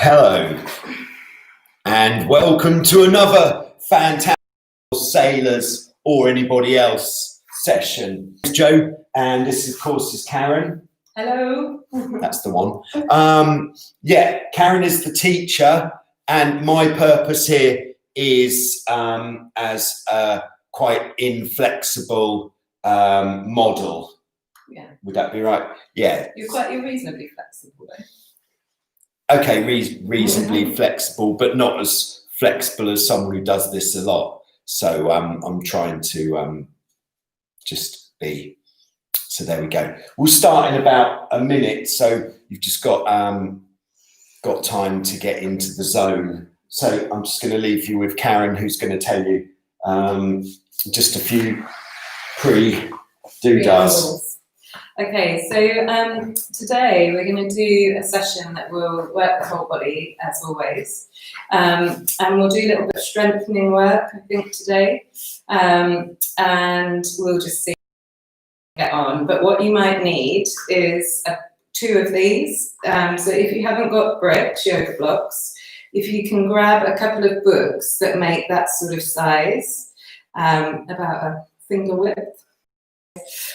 Hello, and welcome to another fantastic Sailors or Anybody Else session. It's Joe, and this, of course, is Karen. Hello. That's the one. Karen is the teacher, and my purpose here is as a quite inflexible model. Yeah. Would that be right? Yeah. You're reasonably flexible, though. Okay, reasonably flexible, but not as flexible as someone who does this a lot. So I'm trying to just be. So there we go. We'll start in about a minute. So you've just got time to get into the zone. So I'm just going to leave you with Karen, who's going to tell you just a few pre-doodahs. Okay, so today we're going to do a session that will work the whole body, as always. And we'll do a little bit of strengthening work, I think, today. And we'll just see how we get on. But what you might need is two of these. So if you haven't got bricks, yoga blocks, if you can grab a couple of books that make that sort of size, about a finger width,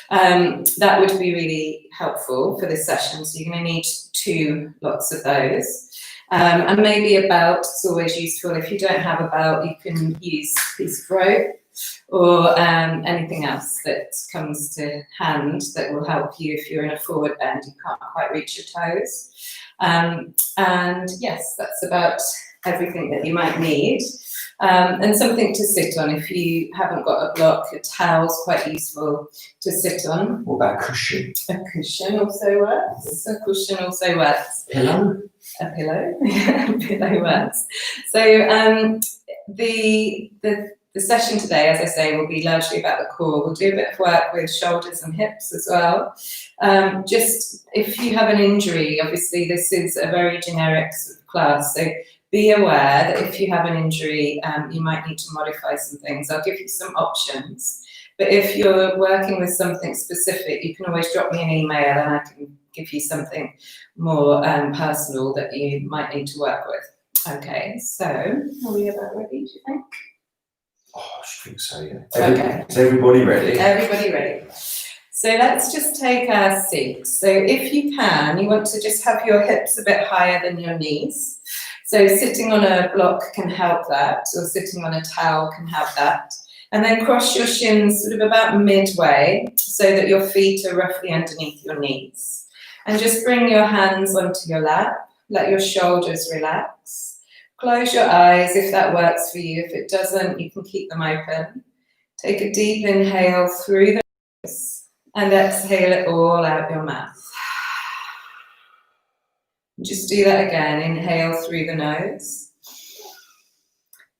that would be really helpful for this session. So you're going to need two lots of those. And maybe a belt is always useful. If you don't have a belt, you can use a piece of rope or anything else that comes to hand that will help you if you're in a forward bend, you can't quite reach your toes. And yes, that's about everything that you might need. And something to sit on. If you haven't got a block, a towel's quite useful to sit on. What about a cushion? A cushion also works. A cushion also works. Pillow? A pillow. A pillow works. So the session today, as I say, will be largely about the core. We'll do a bit of work with shoulders and hips as well. Just if you have an injury, obviously this is a very generic sort of class. So be aware that if you have an injury, you might need to modify some things. I'll give you some options. But if you're working with something specific, you can always drop me an email and I can give you something more personal that you might need to work with. Okay, so are we about ready, do you think? Oh, I should think so, yeah. Okay. Is everybody ready? Everybody ready. So let's just take our seats. So if you can, you want to just have your hips a bit higher than your knees. So sitting on a block can help that, or sitting on a towel can help that. And then cross your shins sort of about midway so that your feet are roughly underneath your knees. And just bring your hands onto your lap, let your shoulders relax. Close your eyes if that works for you. If it doesn't, you can keep them open. Take a deep inhale through the nose and exhale it all out your mouth. Just do that again. Inhale through the nose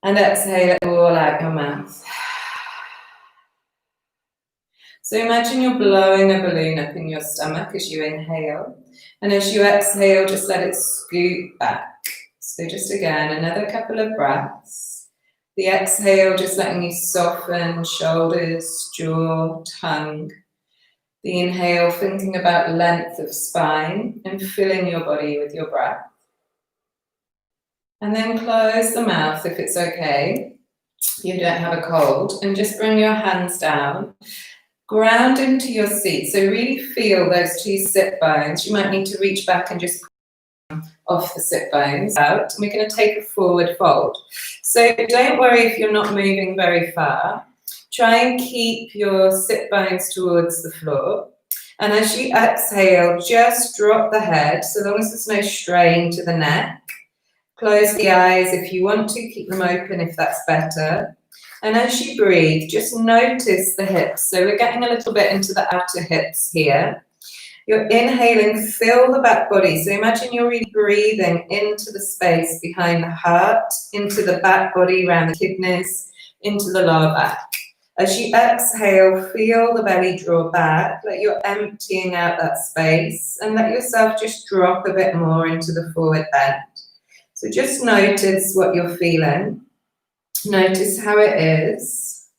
and exhale it all out your mouth. So imagine you're blowing a balloon up in your stomach as you inhale, and as you exhale, just let it scoot back. So just again, another couple of breaths. The exhale, just letting you soften shoulders, jaw, tongue. The inhale, thinking about length of spine and filling your body with your breath. And then close the mouth if it's okay. You don't have a cold. And just bring your hands down. Ground into your seat. So really feel those two sit bones. You might need to reach back and just off the sit bones out. And we're going to take a forward fold. So don't worry if you're not moving very far. Try and keep your sit bones towards the floor. And as you exhale, just drop the head, so long as there's no strain to the neck. Close the eyes if you want to, keep them open if that's better. And as you breathe, just notice the hips. So we're getting a little bit into the outer hips here. You're inhaling, fill the back body. So imagine you're really breathing into the space behind the heart, into the back body, around the kidneys, into the lower back. As you exhale, feel the belly draw back, like you're emptying out that space, and let yourself just drop a bit more into the forward bend. So just notice what you're feeling. Notice how it is.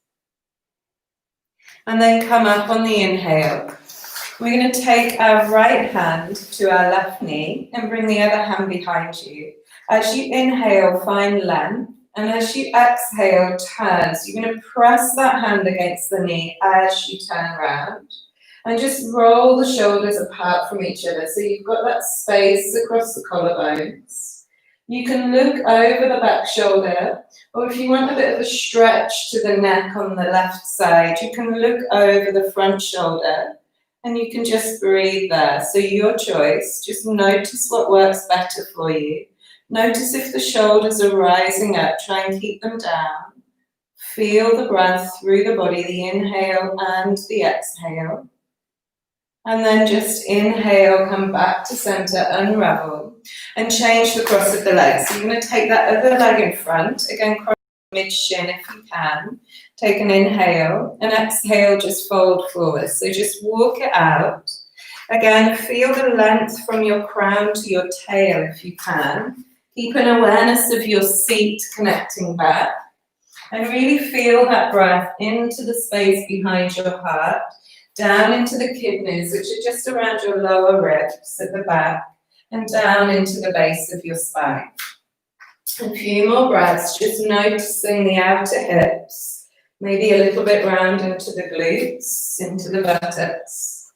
And then come up on the inhale. We're going to take our right hand to our left knee and bring the other hand behind you. As you inhale, find length. And as you exhale, turn. So you're going to press that hand against the knee as you turn around. And just roll the shoulders apart from each other. So you've got that space across the collarbones. You can look over the back shoulder, or if you want a bit of a stretch to the neck on the left side, you can look over the front shoulder and you can just breathe there. So your choice, just notice what works better for you. Notice if the shoulders are rising up, try and keep them down. Feel the breath through the body, the inhale and the exhale. And then just inhale, come back to center, unravel, and change the cross of the legs. So you're going to take that other leg in front, again, cross mid-shin if you can. Take an inhale, and exhale, just fold forward. So just walk it out. Again, feel the length from your crown to your tail if you can. Keep an awareness of your seat connecting back. And really feel that breath into the space behind your heart, down into the kidneys, which are just around your lower ribs at the back, and down into the base of your spine. A few more breaths, just noticing the outer hips, maybe a little bit round into the glutes, into the buttocks.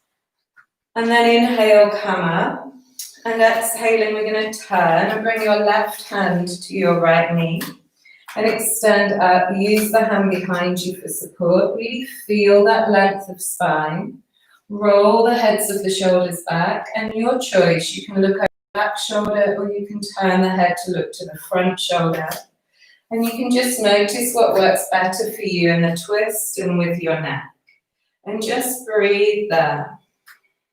And then inhale, come up, and exhaling, we're going to turn and bring your left hand to your right knee. And extend up, use the hand behind you for support. Really feel that length of spine. Roll the heads of the shoulders back, and your choice, you can look over the back shoulder or you can turn the head to look to the front shoulder. And you can just notice what works better for you in the twist and with your neck. And just breathe there.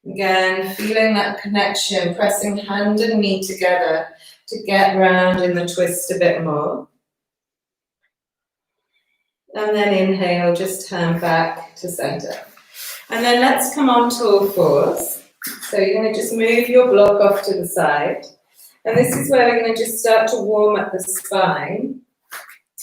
Again, feeling that connection, pressing hand and knee together to get round in the twist a bit more. And then inhale, just turn back to center. And then let's come on to all fours. So you're going to just move your block off to the side. And this is where we're going to just start to warm up the spine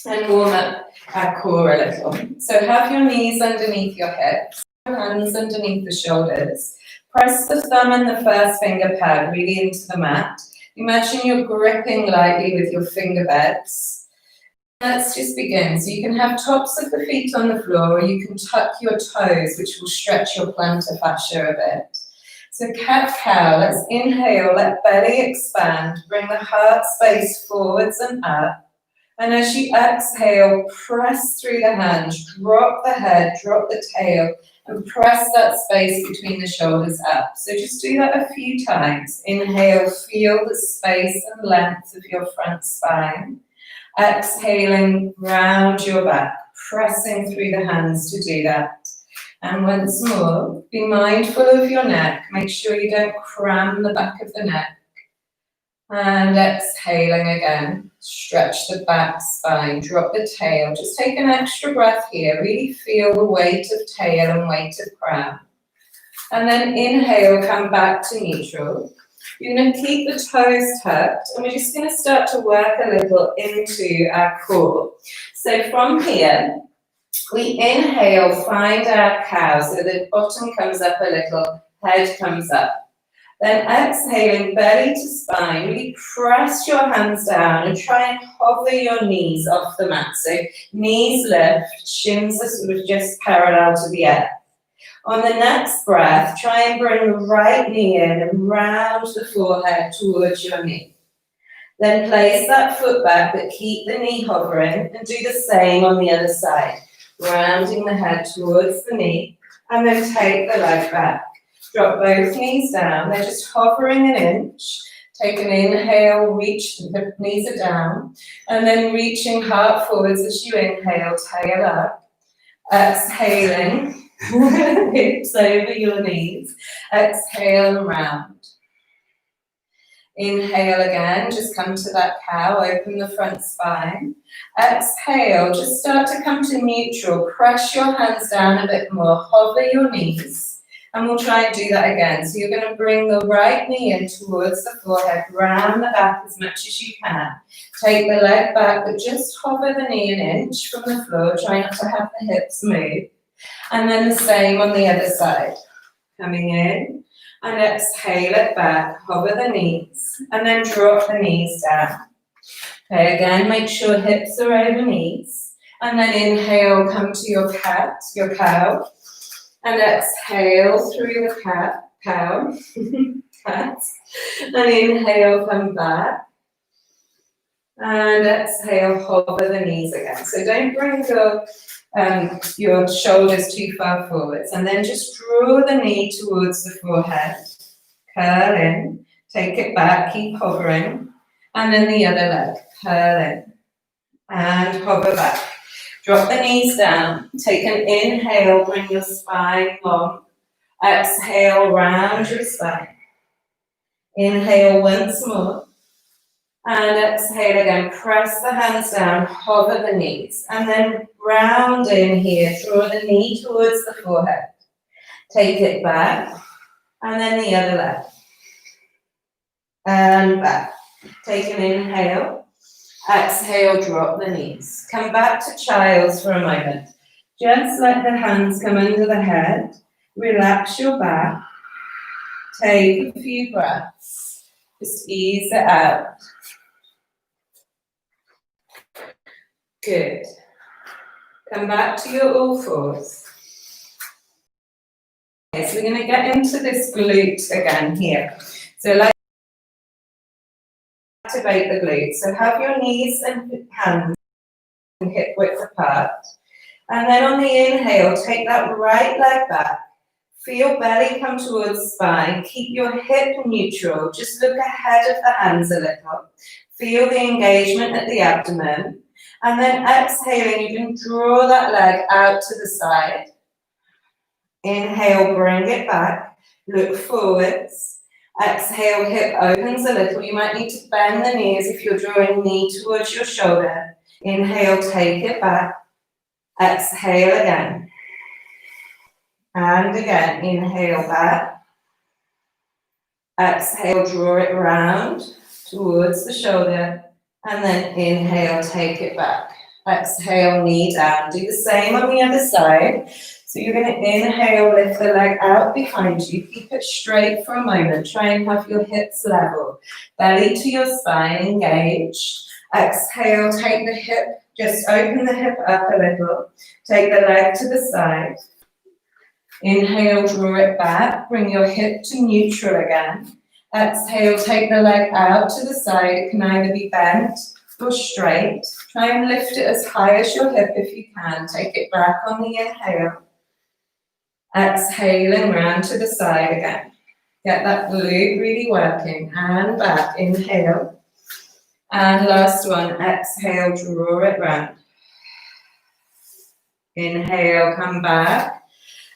and warm up our core a little. So have your knees underneath your hips, hands underneath the shoulders. Press the thumb and the first finger pad really into the mat. Imagine you're gripping lightly with your finger beds. Let's just begin. So you can have tops of the feet on the floor, or you can tuck your toes, which will stretch your plantar fascia a bit. So cat-cow, let's inhale, let belly expand, bring the heart space forwards and up. And as you exhale, press through the hands, drop the head, drop the tail, and press that space between the shoulders up. So just do that a few times. Inhale, feel the space and length of your front spine. Exhaling, round your back, pressing through the hands to do that. And once more, be mindful of your neck. Make sure you don't cram the back of the neck. And exhaling again, stretch the back spine, drop the tail. Just take an extra breath here. Really feel the weight of tail and weight of crown. And then inhale, come back to neutral. You're going to keep the toes tucked, and we're just going to start to work a little into our core. So from here, we inhale, find our cow, so the bottom comes up a little, head comes up. Then exhaling, belly to spine, really press your hands down and try and hover your knees off the mat. So knees lift, shins are sort of just parallel to the earth. On the next breath, try and bring the right knee in and round the forehead towards your knee. Then place that foot back, but keep the knee hovering, and do the same on the other side. Rounding the head towards the knee, and then take the leg back. Drop both knees down, they're just hovering an inch. Take an inhale, reach, the knees are down, and then reaching heart forwards as you inhale, tail up. Exhaling. Hips over your knees. Exhale and round. Inhale again, just come to that cow, open the front spine. Exhale, just start to come to neutral. Press your hands down a bit more, hover your knees, and we'll try and do that again. So you're going to bring the right knee in towards the forehead, round the back as much as you can. Take the leg back, but just hover the knee an inch from the floor. Try not to have the hips move. And then the same on the other side. Coming in and exhale it back, hover the knees, and then drop the knees down. Okay, again, make sure hips are over knees. And then inhale, come to your cat, your cow. And exhale through the cow. Cat. And inhale, come back. And exhale, hover the knees again. So don't bring your shoulders too far forwards. And then just draw the knee towards the forehead. Curl in. Take it back. Keep hovering. And then the other leg. Curl in. And hover back. Drop the knees down. Take an inhale. Bring your spine long. Exhale, round your spine. Inhale once more. And exhale again, press the hands down, hover the knees, and then round in here, draw the knee towards the forehead. Take it back, and then the other leg. And back. Take an inhale, exhale, drop the knees. Come back to child's for a moment. Just let the hands come under the head, relax your back, take a few breaths, just ease it out. Good. Come back to your all fours. Okay, so we're going to get into this glute again here. So like activate the glute. So have your knees and hands hip width apart. And then on the inhale, take that right leg back. Feel belly come towards spine. Keep your hip neutral. Just look ahead of the hands a little. Feel the engagement at the abdomen. And then exhaling, you can draw that leg out to the side. Inhale, bring it back. Look forwards. Exhale, hip opens a little. You might need to bend the knees if you're drawing knee towards your shoulder. Inhale, take it back. Exhale again. And again, inhale back. Exhale, draw it round towards the shoulder. And then inhale, take it back. Exhale, knee down. Do the same on the other side. So you're going to inhale, lift the leg out behind you. Keep it straight for a moment. Try and have your hips level. Belly to your spine, engaged. Exhale, take the hip, just open the hip up a little. Take the leg to the side. Inhale, draw it back. Bring your hip to neutral again. Exhale, take the leg out to the side. It can either be bent or straight. Try and lift it as high as your hip if you can. Take it back on the inhale. Exhaling round to the side again. Get that glute really working. And back, inhale. And last one, exhale, draw it round. Inhale, come back.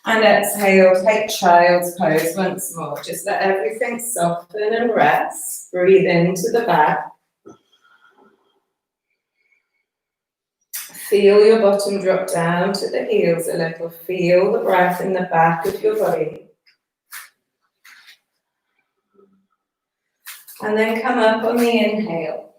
And exhale, take child's pose once more. Just let everything soften and rest. Breathe into the back. Feel your bottom drop down to the heels a little. Feel the breath in the back of your body. And then come up on the inhale.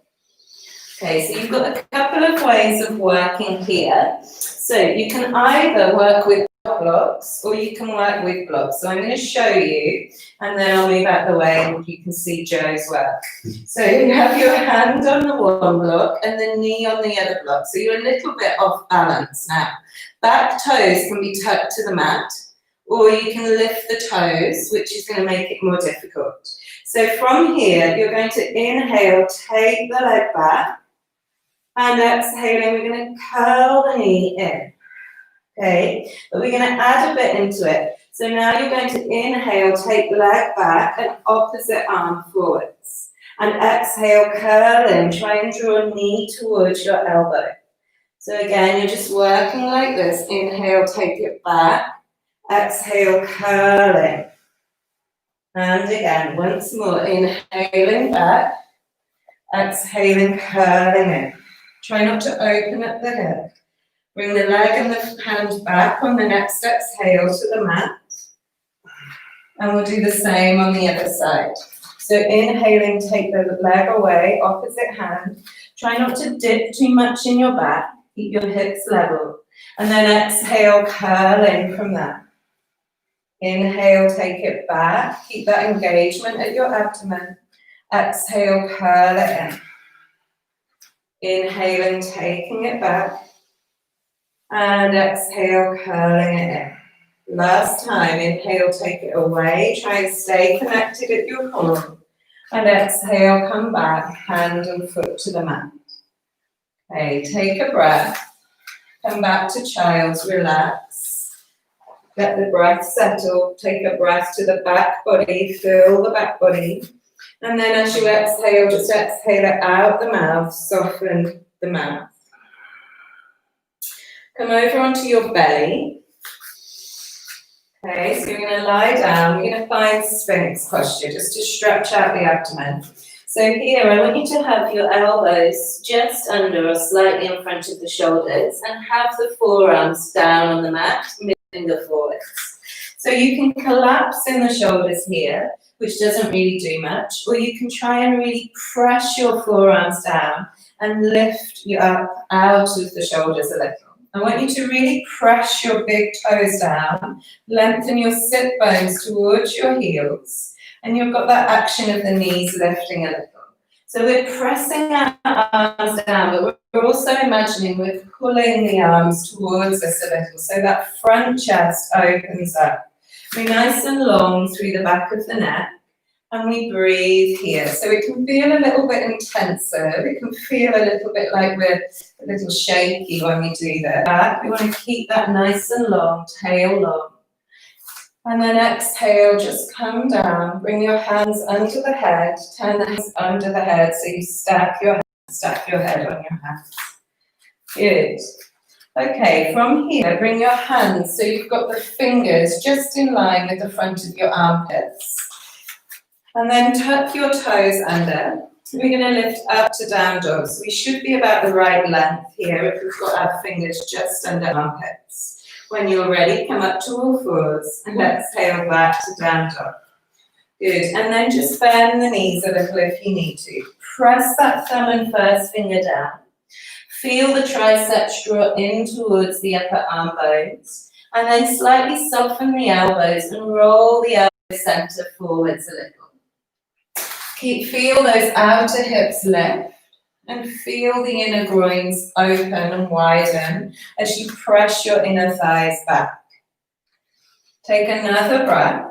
Okay, so you've got a couple of ways of working here. So you can either work with blocks or you can work with blocks. So I'm going to show you and then I'll move out the way and you can see Joe's work. So you have your hand on the one block and the knee on the other block. So you're a little bit off balance now. Back toes can be tucked to the mat or you can lift the toes, which is going to make it more difficult. So from here, you're going to inhale, take the leg back and exhaling, we're going to curl the knee in. Okay, but we're going to add a bit into it. So now you're going to inhale, take leg back and opposite arm forwards. And exhale, curl in, try and draw knee towards your elbow. So again, you're just working like this. Inhale, take it back. Exhale, curl in. And again, once more, inhaling back. Exhaling, curling in. Try not to open up the hip. Bring the leg and the hand back on the next exhale to the mat. And we'll do the same on the other side. So inhaling, take the leg away, opposite hand. Try not to dip too much in your back. Keep your hips level. And then exhale, curl in from that. Inhale, take it back. Keep that engagement at your abdomen. Exhale, curl it in. Inhaling, taking it back. And exhale, curling it in. Last time, inhale, take it away. Try and stay connected at your core. And exhale, come back, hand and foot to the mat. Okay, take a breath. Come back to child's, relax. Let the breath settle. Take a breath to the back body, fill the back body. And then as you exhale, just exhale it out the mouth, soften the mouth. Come over onto your belly. Okay, so you're going to lie down. You're going to find Sphinx posture, just to stretch out the abdomen. So here, I want you to have your elbows just under or slightly in front of the shoulders and have the forearms down on the mat, mid-finger forwards. So you can collapse in the shoulders here, which doesn't really do much, or you can try and really press your forearms down and lift you up out of the shoulders a little. I want you to really press your big toes down, lengthen your sit bones towards your heels, and you've got that action of the knees lifting a little. So we're pressing our arms down, but we're also imagining we're pulling the arms towards us a little, so that front chest opens up. We're nice and long through the back of the neck, and we breathe here. So it can feel a little bit intenser. It can feel a little bit like we're a little shaky when we do that. We want to keep that nice and long, tail long. And then exhale, just come down, bring your hands under the head, turn the hands under the head so you stack your head on your hands. Good. Okay, from here, bring your hands so you've got the fingers just in line with the front of your armpits. And then tuck your toes under. We're going to lift up to down dog. So we should be about the right length here if we've got our fingers just under armpits. When you're ready, come up to all fours and exhale back to down dog. Good. And then just bend the knees a little if you need to. Press that thumb and first finger down. Feel the triceps draw in towards the upper arm bones. And then slightly soften the elbows and roll the elbows center forwards a little. Feel those outer hips lift. And feel the inner groins open and widen as you press your inner thighs back. Take another breath.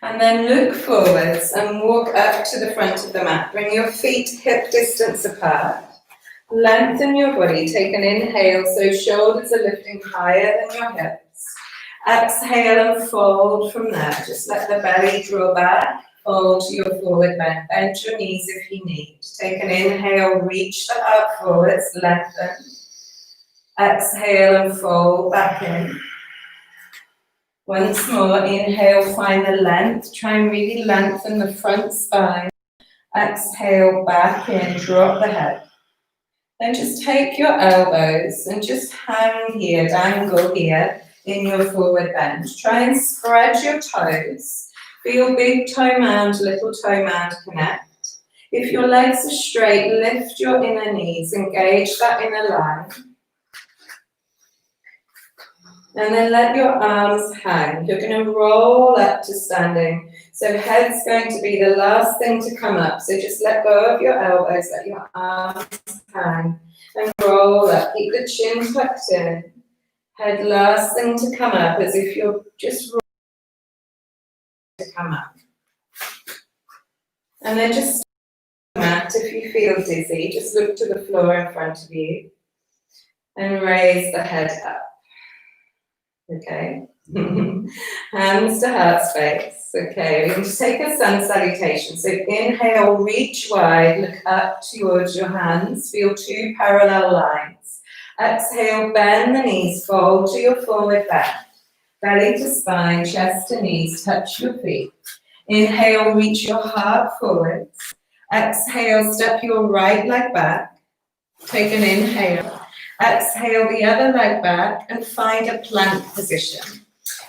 And then look forwards and walk up to the front of the mat. Bring your feet hip distance apart. Lengthen your body. Take an inhale so shoulders are lifting higher than your hips. Exhale and fold from there. Just let the belly draw back. Fold to your forward bend. Bend your knees if you need. Take an inhale, reach the heart forwards, lengthen. Exhale and fold back in. Once more, inhale, find the length. Try and really lengthen the front spine. Exhale, back in, drop the head. Then just take your elbows and just hang here, dangle here in your forward bend. Try and spread your toes. Feel big toe mound, little toe mound connect. If your legs are straight, lift your inner knees, engage that inner line. And then let your arms hang. You're going to roll up to standing. So head's going to be the last thing to come up. So just let go of your elbows, let your arms hang. And roll up. Keep the chin tucked in. Head last thing to come up, as if you're just to come up. And then just mat if you feel dizzy, just look to the floor in front of you and raise the head up. Okay. Hands to heart space. Okay, we're going to take a sun salutation. So inhale, reach wide, look up towards your hands, feel two parallel lines. Exhale, bend the knees, fold to your forward bend. Belly to spine, chest to knees, touch your feet. Inhale, reach your heart forwards. Exhale, step your right leg back. Take an inhale. Exhale the other leg back and find a plank position.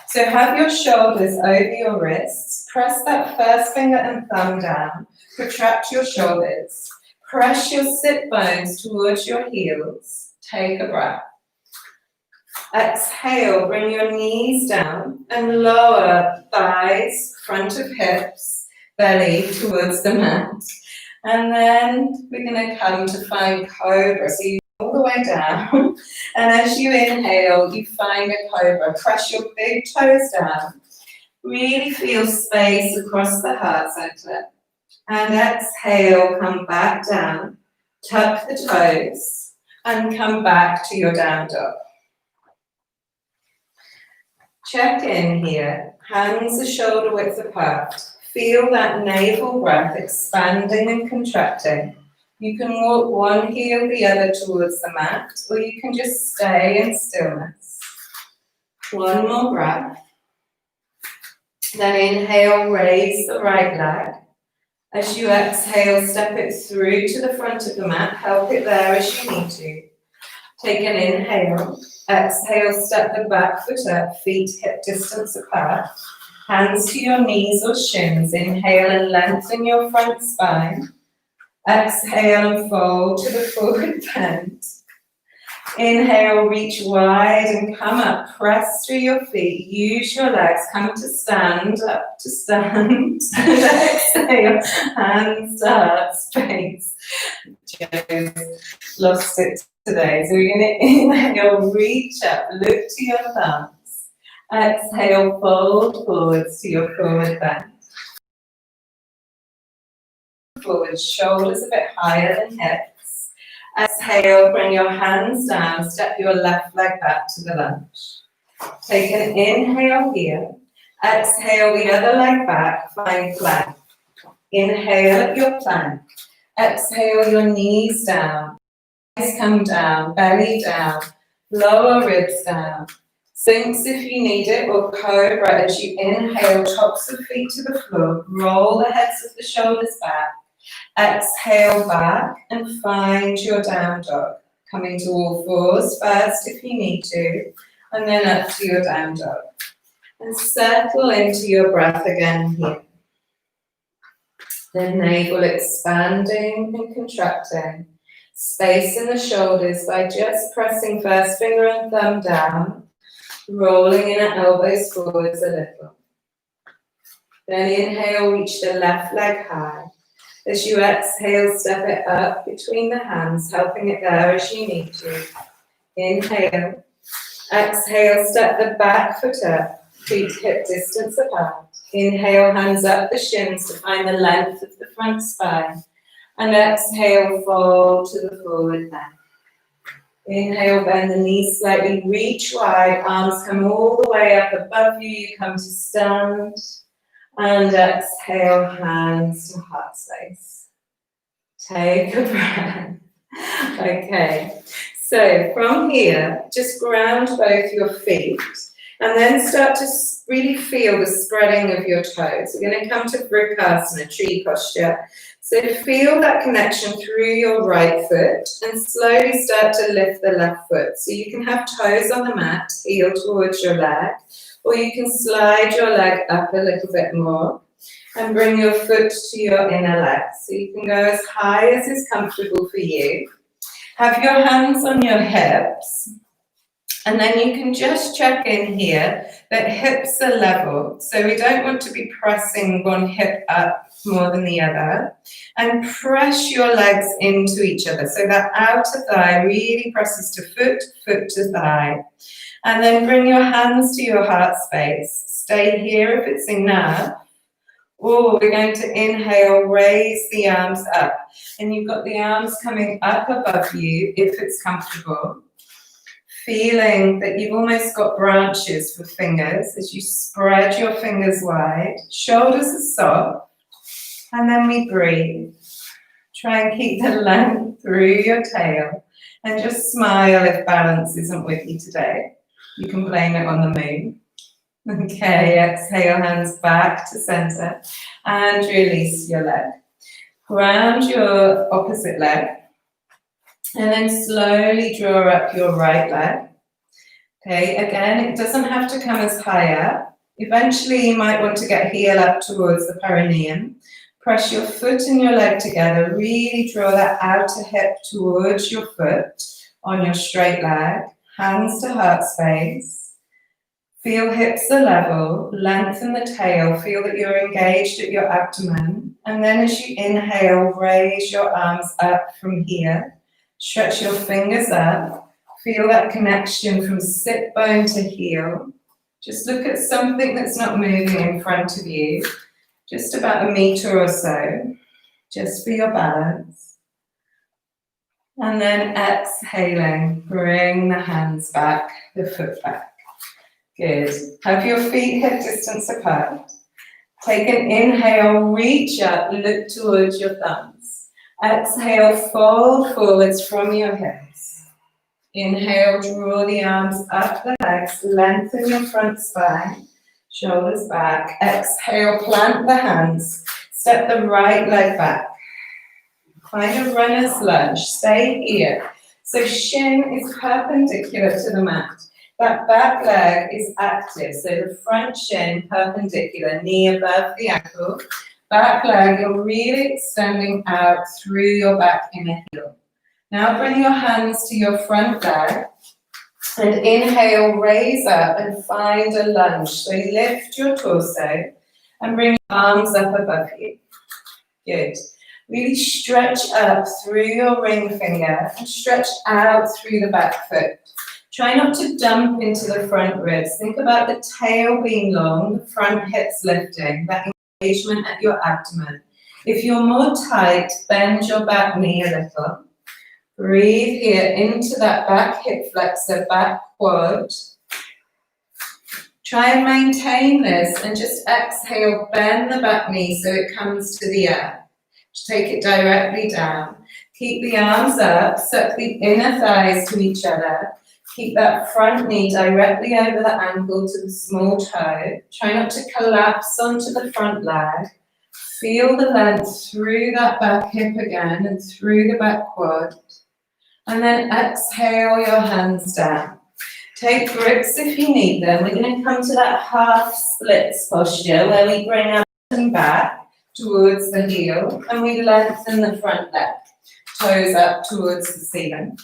So have your shoulders over your wrists. Press that first finger and thumb down. Protract your shoulders. Press your sit bones towards your heels. Take a breath. Exhale, bring your knees down and lower thighs, front of hips, belly towards the mat. And then we're going to come to find cobra. So you go all the way down, and as you inhale, you find a cobra. Press your big toes down. Really feel space across the heart center. And exhale, come back down. Tuck the toes and come back to your down dog. Check in here. Hands are shoulder width apart. Feel that navel breath expanding and contracting. You can walk one heel the other towards the mat, or you can just stay in stillness. One more breath. Then inhale, raise the right leg. As you exhale, step it through to the front of the mat. Help it there as you need to. Take an inhale. Exhale, step the back foot up, feet hip distance apart. Hands to your knees or shins. Inhale and lengthen your front spine. Exhale and fold to the forward bend. Inhale, reach wide and come up. Press through your feet. Use your legs. Come to stand, up to stand. Exhale, hands to heart space. Joe's lost it today. So we're going to inhale, reach up, look to your thumbs. Exhale, fold forwards to your forward bend. Forward, shoulders a bit higher than hips. Exhale, bring your hands down, step your left leg back to the lunge. Take an inhale here. Exhale, the other leg back, find plank. Inhale at your plank. Exhale, your knees down. Eyes come down, belly down, lower ribs down. Sphinx if you need it, or cobra as you inhale, tops of feet to the floor. Roll the heads of the shoulders back. Exhale back and find your down dog. Coming to all fours first if you need to, and then up to your down dog. And settle into your breath again here. The navel expanding and contracting. Space in the shoulders by just pressing first finger and thumb down, rolling in at elbows forwards a little. Then inhale, reach the left leg high. As you exhale, step it up between the hands, helping it there as you need to. Inhale. Exhale, step the back foot up, feet hip distance apart. Inhale, hands up the shins to find the length of the front spine. And exhale, fold to the forward bend. Inhale, bend the knees slightly, reach wide, arms come all the way up above you, you come to stand. And exhale, hands to heart space. Take a breath. Okay, so from here, just ground both your feet and then start to really feel the spreading of your toes. We're going to come to Vrikasana, tree posture. So feel that connection through your right foot and slowly start to lift the left foot. So you can have toes on the mat, heel towards your leg, or you can slide your leg up a little bit more and bring your foot to your inner leg. So you can go as high as is comfortable for you. Have your hands on your hips. And then you can just check in here that hips are level. So we don't want to be pressing one hip up more than the other. And press your legs into each other. So that outer thigh really presses to foot, foot to thigh. And then bring your hands to your heart space. Stay here if it's enough. Or we're going to inhale, raise the arms up. And you've got the arms coming up above you if it's comfortable. Feeling that you've almost got branches for fingers as you spread your fingers wide. Shoulders are soft. And then we breathe. Try and keep the length through your tail. And just smile if balance isn't with you today. You can blame it on the moon. Okay, exhale, hands back to center. And release your leg. Ground your opposite leg. And then slowly draw up your right leg. Okay, again, it doesn't have to come as high up. Eventually, you might want to get heel up towards the perineum. Press your foot and your leg together. Really draw that outer hip towards your foot on your straight leg. Hands to heart space. Feel hips are level, lengthen the tail, feel that you're engaged at your abdomen. And then as you inhale, raise your arms up from here. Stretch your fingers up. Feel that connection from sit bone to heel. Just look at something that's not moving in front of you, just about 1 meter or so, just for your balance. And then exhaling, bring the hands back, the foot back. Good. Have your feet hip distance apart. Take an inhale, reach up, look towards your thumbs. Exhale, fold forwards from your hips. Inhale, draw the arms up the legs, lengthen your front spine, shoulders back. Exhale, plant the hands, step the right leg back. Find a runner's lunge, stay here. So shin is perpendicular to the mat. That back leg is active, so the front shin perpendicular, knee above the ankle. Back leg, you're really extending out through your back inner heel. Now bring your hands to your front leg and inhale, raise up and find a lunge. So lift your torso and bring your arms up above you. Good. Really stretch up through your ring finger and stretch out through the back foot. Try not to dump into the front ribs. Think about the tail being long, the front hips lifting, that engagement at your abdomen. If you're more tight, bend your back knee a little. Breathe here into that back hip flexor, back quad. Try and maintain this and just exhale, bend the back knee so it comes to the earth. Take it directly down. Keep the arms up, suck the inner thighs to each other. Keep that front knee directly over the ankle to the small toe. Try not to collapse onto the front leg. Feel the length through that back hip again and through the back quad. And then exhale your hands down. Take grips if you need them. We're going to come to that half splits posture where we bring our bottom back towards the heel and we lengthen the front leg. Toes up towards the ceiling.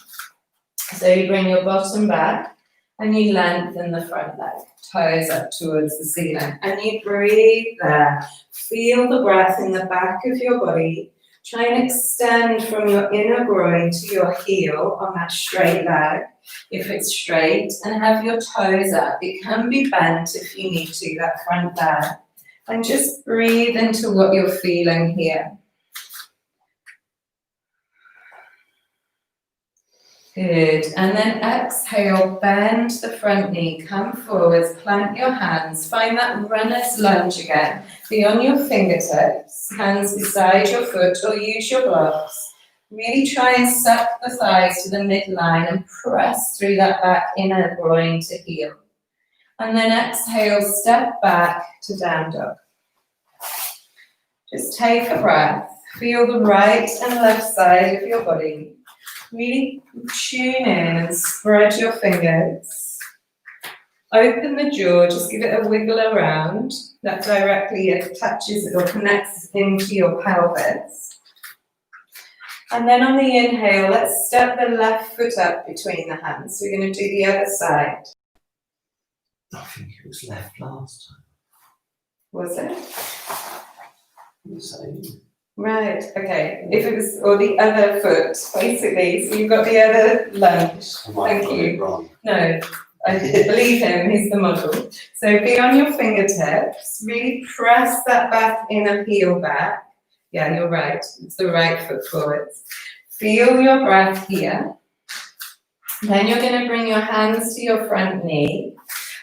So you bring your bottom back and you lengthen the front leg. Toes up towards the ceiling. And you breathe there. Feel the breath in the back of your body. Try and extend from your inner groin to your heel on that straight leg, if it's straight, and have your toes up. It can be bent if you need to, that front leg. And just breathe into what you're feeling here. Good. And then exhale, bend the front knee, come forwards, plant your hands, find that runner's lunge again. Be on your fingertips, hands beside your foot or use your blocks. Really try and suck the thighs to the midline and press through that back inner groin to heel. And then exhale, step back to down dog. Just take a breath. Feel the right and left side of your body. Really tune in and spread your fingers. Open the jaw, just give it a wiggle around. That directly touches or connects into your pelvis. And then on the inhale, let's step the left foot up between the hands. We're going to do the other side. I think it was left last time. Was it? The same. Right, okay. If it was, or the other foot, basically. So you've got the other lunge. Thank you. Wrong. No, I believe him, he's the model. So be on your fingertips, really press that back inner heel back. Yeah, you're right, it's the right foot forwards. Feel your breath here. Then you're going to bring your hands to your front knee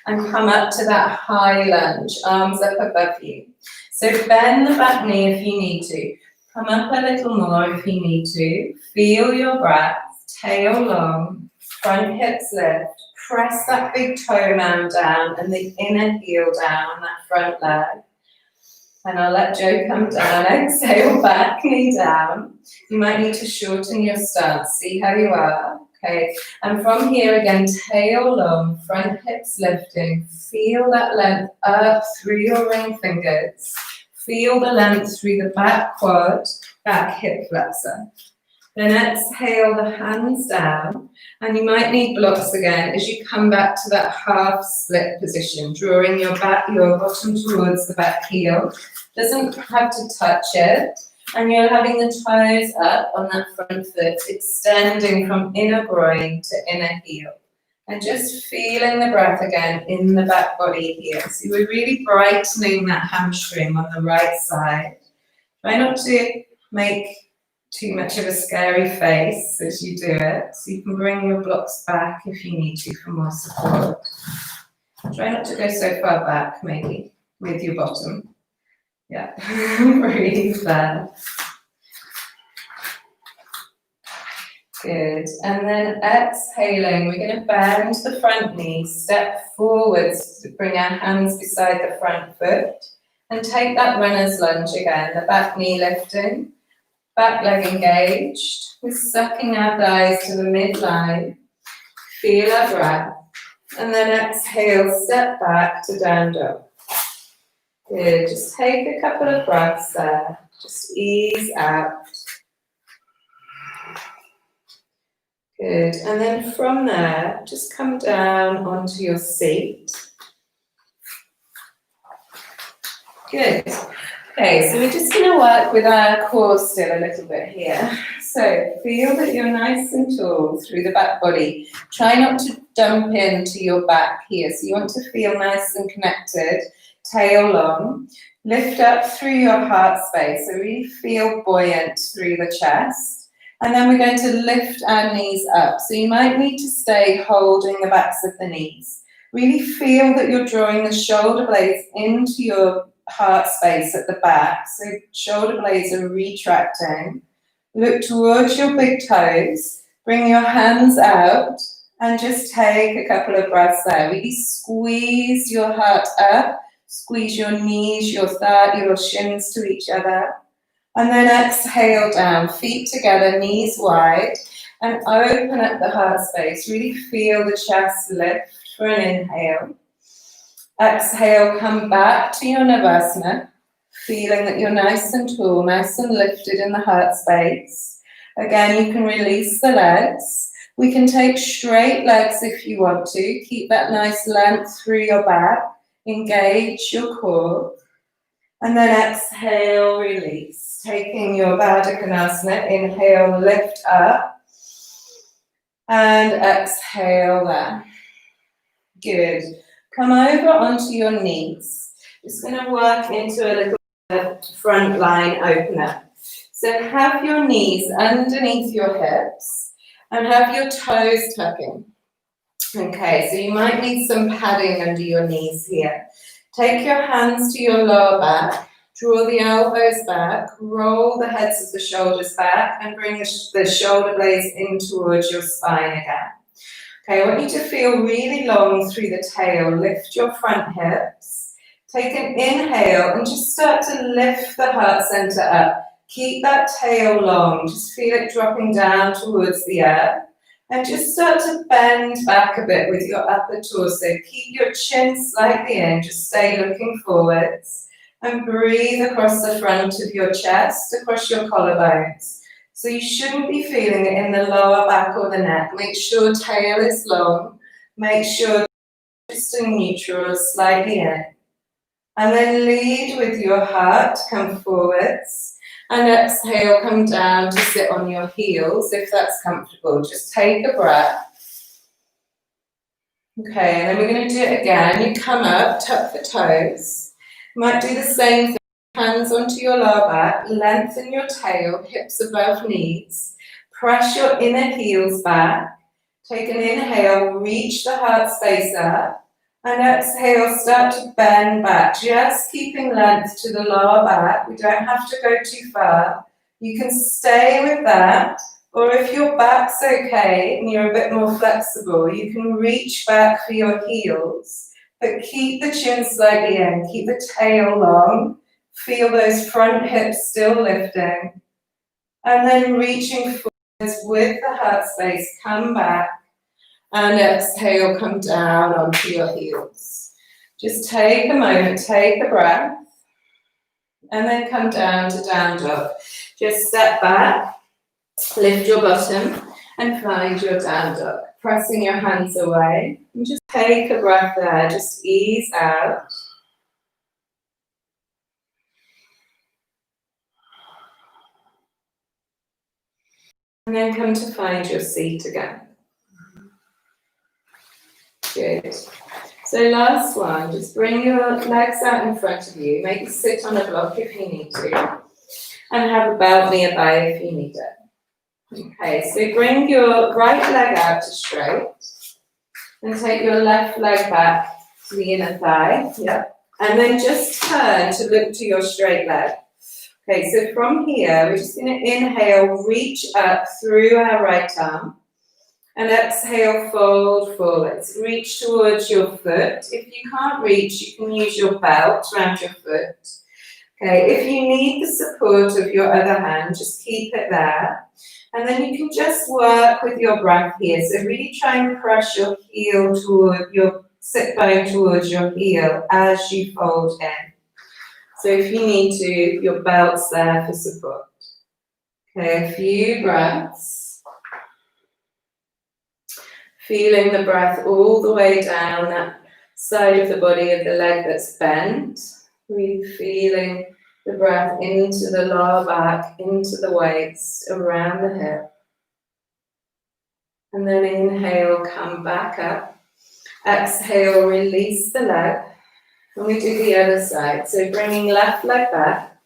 and come up to that high lunge, arms up above you. So bend the back knee if you need to. Come up a little more if you need to. Feel your breath, tail long, front hips lift. Press that big toe mound down and the inner heel down on that front leg. And I'll let Joe come down. Exhale, back knee down. You might need to shorten your stance. See how you are. Okay. And from here again, tail long, front hips lifting. Feel that length up through your ring fingers. Feel the length through the back quad, back hip flexor. Then exhale the hands down, and you might need blocks again as you come back to that half split position, drawing your bottom towards the back heel. Doesn't have to touch it, and you're having the toes up on that front foot, extending from inner groin to inner heel. And just feeling the breath again in the back body here. So we're really brightening that hamstring on the right side. Try not to make too much of a scary face as you do it. So you can bring your blocks back if you need to for more support. Try not to go so far back, maybe, with your bottom. Yeah, breathe there. Good. And then exhaling, we're going to bend the front knee, step forwards to bring our hands beside the front foot, and take that runner's lunge again, the back knee lifting, back leg engaged. We're sucking our thighs to the midline. Feel our breath. And then exhale, step back to down dog. Good. Just take a couple of breaths there. Just ease out. Good, and then from there, just come down onto your seat. Good. Okay, so we're just going to work with our core still a little bit here. So feel that you're nice and tall through the back body. Try not to dump into your back here. So you want to feel nice and connected, tail long. Lift up through your heart space. So really feel buoyant through the chest. And then we're going to lift our knees up. So you might need to stay holding the backs of the knees. Really feel that you're drawing the shoulder blades into your heart space at the back. So shoulder blades are retracting. Look towards your big toes. Bring your hands out and just take a couple of breaths there. Really squeeze your heart up. Squeeze your knees, your thigh, your shins to each other. And then exhale down, feet together, knees wide, and open up the heart space. Really feel the chest lift for an inhale. Exhale, come back to your Navasana, feeling that you're nice and tall, nice and lifted in the heart space. Again, you can release the legs. We can take straight legs if you want to. Keep that nice length through your back. Engage your core. And then exhale, release. Taking your Baddha Konasana, inhale, lift up. And exhale there. Good. Come over onto your knees. Just going to work into a little front line opener. So have your knees underneath your hips and have your toes tucking. Okay, so you might need some padding under your knees here. Take your hands to your lower back, draw the elbows back, roll the heads of the shoulders back, and bring the shoulder blades in towards your spine again. Okay, I want you to feel really long through the tail. Lift your front hips. Take an inhale and just start to lift the heart center up. Keep that tail long. Just feel it dropping down towards the earth. And just start to bend back a bit with your upper torso. Keep your chin slightly in. Just stay looking forwards. And breathe across the front of your chest, across your collarbones. So you shouldn't be feeling it in the lower back or the neck. Make sure tail is long. Make sure just in neutral, slightly in. And then lead with your heart, come forwards. And exhale, come down to sit on your heels if that's comfortable. Just take a breath. Okay, and then we're going to do it again. You come up, tuck the toes. You might do the same thing. Hands onto your lower back, lengthen your tail, hips above knees. Press your inner heels back. Take an inhale, reach the heart space up. And exhale, start to bend back, just keeping length to the lower back. We don't have to go too far. You can stay with that, or if your back's okay and you're a bit more flexible, you can reach back for your heels, but keep the chin slightly in, keep the tail long, feel those front hips still lifting, and then reaching forwards with the heart space, come back. And exhale, come down onto your heels. Just take a moment, take a breath, and then come down to down dog. Just step back, Lift your bottom and find your down dog. Pressing your hands away. And just take a breath there. Just ease out. And then come to find your seat again. Good. So last one, just bring your legs out in front of you. Maybe sit on a block if you need to. And have a belt nearby if you need it. Okay, so bring your right leg out to straight. And take your left leg back to the inner thigh. Yep. And then just turn to look to your straight leg. Okay, so from here, we're just going to inhale, reach up through our right arm. And exhale, fold forwards. Reach towards your foot. If you can't reach, you can use your belt around your foot. Okay, if you need the support of your other hand, just keep it there. And then you can just work with your breath here. So really try and press your heel toward your sit bone towards your heel as you fold in. So if you need to, your belt's there for support. Okay, a few breaths. Feeling the breath all the way down that side of the body of the leg that's bent. Really feeling the breath into the lower back, into the waist, around the hip. And then inhale, come back up. Exhale, release the leg. And we do the other side. So bringing left leg back,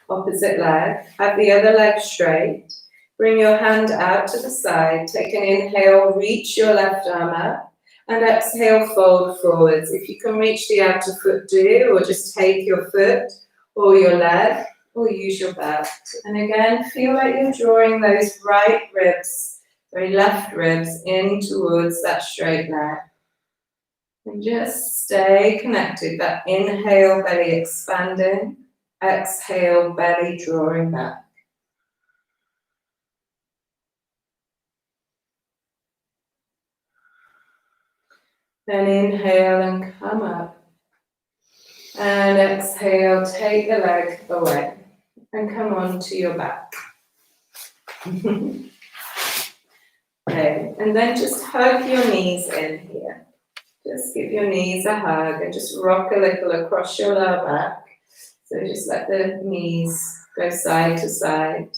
opposite leg. Have the other leg straight. Bring your hand out to the side. Take an inhale, reach your left arm up. And exhale, fold forwards. If you can reach the outer foot, do. Or just take your foot or your leg. Or use your belt. And again, feel like you're drawing those right ribs, very left ribs, in towards that straight leg. And just stay connected. That inhale, belly expanding. Exhale, belly drawing back. Then inhale and come up. And exhale, take the leg away. And come on to your back. Okay, and then just hug your knees in here. Just give your knees a hug and just rock a little across your lower back. So just let the knees go side to side.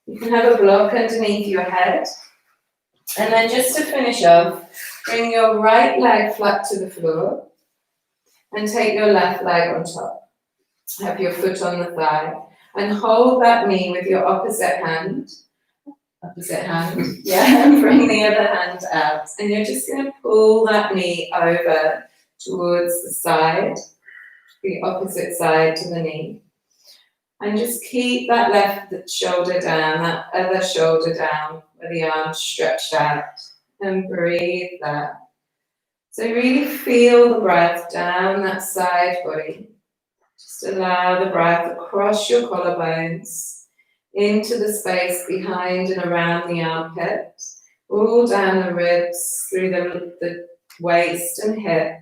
You can have a block underneath your head. And then just to finish off, bring your right leg flat to the floor and take your left leg on top. Have your foot on the thigh and hold that knee with your opposite hand. Yeah, and bring the other hand out. And you're just going to pull that knee over towards the side, the opposite side to the knee. And just keep that left shoulder down, that other shoulder down, with the arms stretched out. And breathe there. So really feel the breath down that side body. Just allow the breath across your collarbones, into the space behind and around the armpits, all down the ribs, through the waist and hip,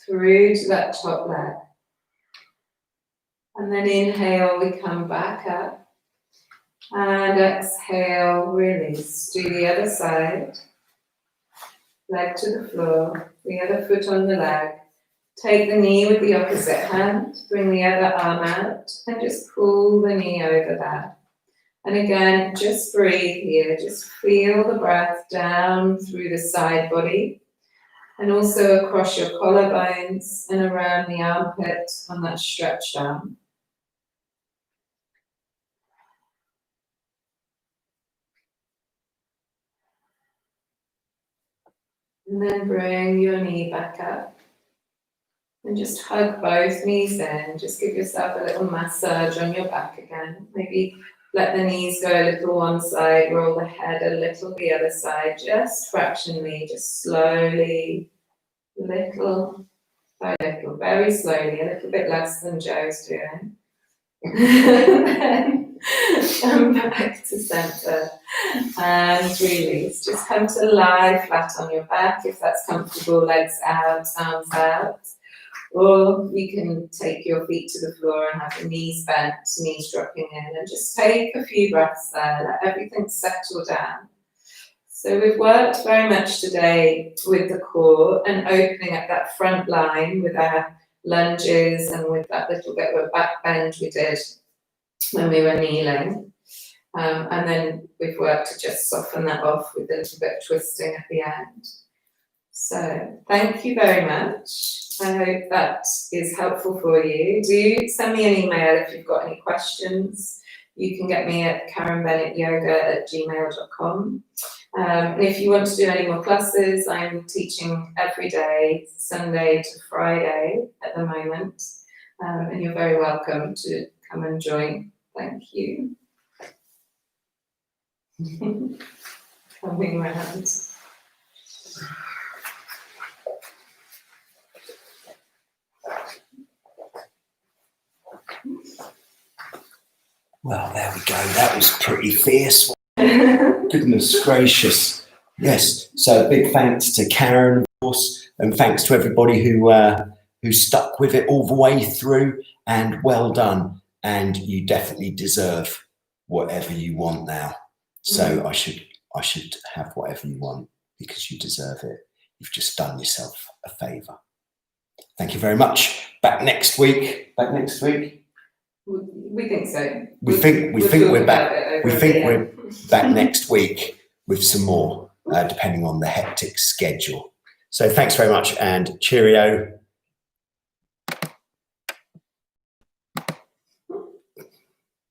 through to that top leg. And then inhale, we come back up. And exhale, release. Do the other side. Leg to the floor, the other foot on the leg. Take the knee with the opposite hand, bring the other arm out, and just pull the knee over there. And again, just breathe here, just feel the breath down through the side body, and also across your collarbones and around the armpit on that stretched arm. And then bring your knee back up. And just hug both knees in. Just give yourself a little massage on your back again. Maybe let the knees go a little one side, roll the head a little the other side, just fractionally, just slowly, little by little, very slowly, a little bit less than Joe's doing. Then come back to center and release. Just come to lie flat on your back if that's comfortable, legs out, arms out. Or you can take your feet to the floor and have your knees bent, knees dropping in, and just take a few breaths there, let everything settle down. So we've worked very much today with the core and opening up that front line with our lunges and with that little bit of a back bend we did when we were kneeling. And then we've worked to just soften that off with a little bit of twisting at the end. So thank you very much. I hope that is helpful for you. Do send me an email if you've got any questions. You can get me at karenbennettyoga@gmail.com. And if you want to do any more classes, I'm teaching every day, Sunday to Friday at the moment. And you're very welcome to come and join. Thank you. Coming around. Well, there we go. That was pretty fierce. Goodness gracious. Yes. So big thanks to Karen, of course, and thanks to everybody who stuck with it all the way through, and well done. And you definitely deserve whatever you want now. So I should have whatever you want because you deserve it. You've just done yourself a favour. Thank you very much. Back next week. Back next week. We think so. We think we're back. We think we're back next week with some more, depending on the hectic schedule. So thanks very much and cheerio.